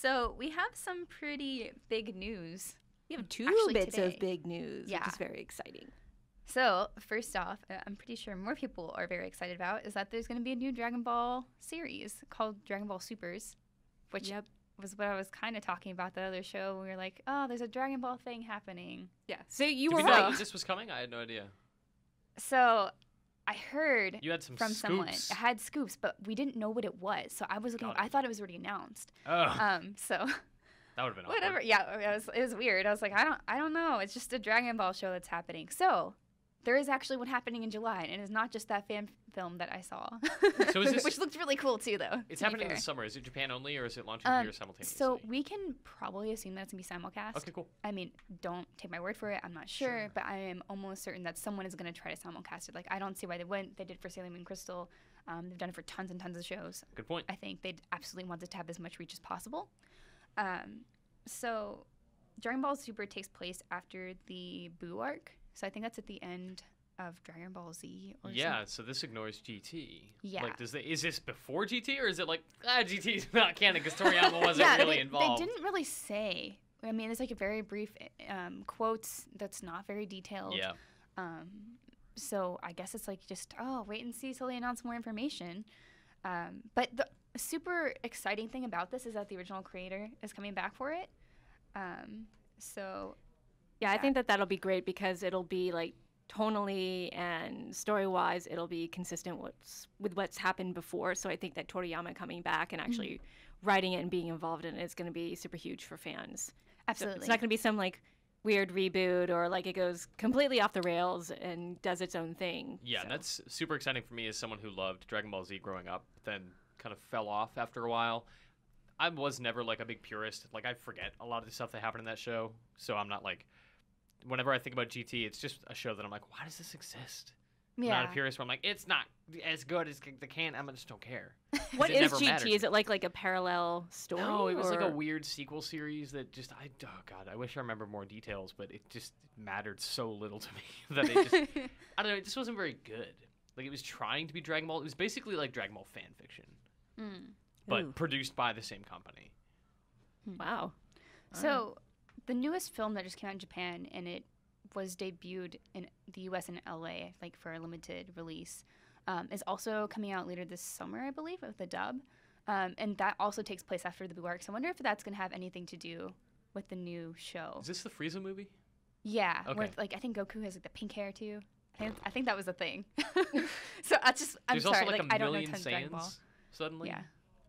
So we have some pretty big news. We have two Actually, bits today. of big news, Yeah. which is very exciting. So first off, I'm pretty sure more people are very excited about is that there's going to be a new Dragon Ball series called Dragon Ball Supers, which was what I was kind of talking about the other show. We were like, oh, there's a Dragon Ball thing happening. Yeah. So you Did were we know right. that this was coming? I had no idea. So I heard You had some from someone. scoops. I had scoops, but we didn't know what it was. So I was looking. Got it. I thought it was already announced. Oh, So that would have been whatever. awkward. Yeah, it was weird. I was like, I don't know. It's just a Dragon Ball show that's happening. So there is actually one happening in July, and it is not just that fan film that I saw. So is this- which looked really cool too, though. It's to be happening fair. this summer. Is it Japan only, or is it launching here simultaneously? So we can probably assume that it's gonna be simulcast. Okay, cool. I mean, don't take my word for it. I'm not sure, Sure. but I am almost certain that someone is gonna try to simulcast it. Like, I don't see why they wouldn't. They did for Sailor Moon Crystal. They've done it for tons and tons of shows. Good point. I think they'd absolutely want it to have as much reach as possible. So Dragon Ball Super takes place after the Buu arc. So I think that's at the end of Dragon Ball Z or Yeah, so this ignores GT. Yeah. Like, is this before GT, or is it like, GT's not canon because Toriyama wasn't really involved? They didn't really say. I mean, it's like a very brief quotes that's not very detailed. Yeah. So I guess it's like just, wait and see till they announce more information. But the super exciting thing about this is that the original creator is coming back for it. Yeah, I think that'll be great because it'll be like tonally and story-wise, it'll be consistent with what's happened before. So I think that Toriyama coming back and actually writing it and being involved in it is going to be super huge for fans. Absolutely. So it's not going to be some like weird reboot or like it goes completely off the rails and does its own thing. Yeah, so. that's super exciting for me as someone who loved Dragon Ball Z growing up, then kind of fell off after a while. I was never like a big purist. Like, I forget a lot of the stuff that happened in that show, so I'm not like, whenever I think about GT, it's just a show that I'm like, why does this exist? I'm not a purist where I'm like, it's not as good as the can. I just don't care. What It is never mattered GT? to Is it like a parallel story? No, it was like a or- weird sequel series that just oh god, I wish I remember more details, but it just mattered so little to me that it just I don't know, it just wasn't very good. Like, it was trying to be Dragon Ball. It was basically like Dragon Ball fan fiction, but Ooh. produced by the same company. Wow. So the newest film that just came out in Japan, and it was debuted in the U.S. and L.A. like for a limited release, is also coming out later this summer, I believe, with the dub, and that also takes place after the Buu arc. So I wonder if that's going to have anything to do with the new show. Is this the Frieza movie? Yeah, where Okay. like I think Goku has like the pink hair too. I think that was a thing. So I'm There's sorry, also like a I don't know million tons of Dragon Ball. Saiyans suddenly. Yeah.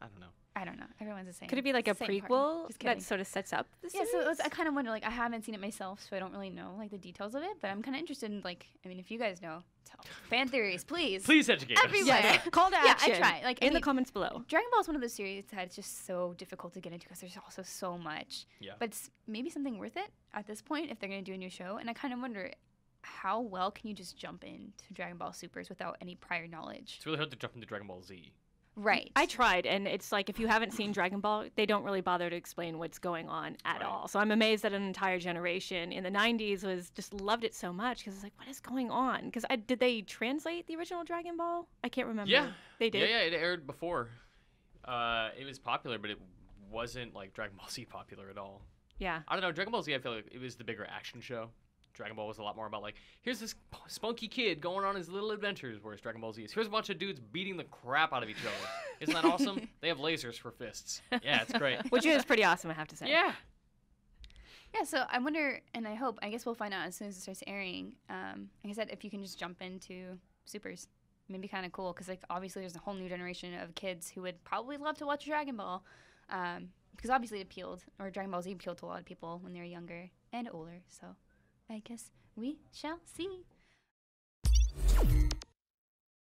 I don't know. I don't know. Everyone's the same. Could it be like a Same part. prequel Just kidding. that sort of sets up the Yeah, series? so I kind of wonder, like, I haven't seen it myself, so I don't really know, like, the details of it, but I'm kind of interested in, like, I mean, if you guys know, fan theories, please. Please educate us. Everywhere. Yes. Call to Yeah, I action. try. Like, I in the mean, comments below. Dragon Ball is one of those series that's just so difficult to get into because there's also so much. Yeah. But it's maybe something worth it at this point if they're going to do a new show, and I kind of wonder, how well can you just jump into Dragon Ball Supers without any prior knowledge? It's really hard to jump into Dragon Ball Z. Right. I tried, and it's like if you haven't seen Dragon Ball, they don't really bother to explain what's going on at Right. all. So I'm amazed that an entire generation in the 90s was just loved it so much because it's like, what is going on? Because did they translate the original Dragon Ball? I can't remember. Yeah. They did? Yeah, it aired before. It was popular, but it wasn't like Dragon Ball Z popular at all. Yeah. I don't know. Dragon Ball Z, I feel like it was the bigger action show. Dragon Ball was a lot more about, like, here's this spunky kid going on his little adventures, whereas Dragon Ball Z is, here's a bunch of dudes beating the crap out of each other. Isn't that awesome? They have lasers for fists. Yeah, it's great. Which is pretty awesome, I have to say. Yeah. Yeah, so I wonder, and I guess we'll find out as soon as it starts airing. Like I said, if you can just jump into Supers, maybe kind of cool, because like obviously there's a whole new generation of kids who would probably love to watch Dragon Ball, because obviously it appealed, or Dragon Ball Z appealed to a lot of people when they were younger and older. So I guess we shall see.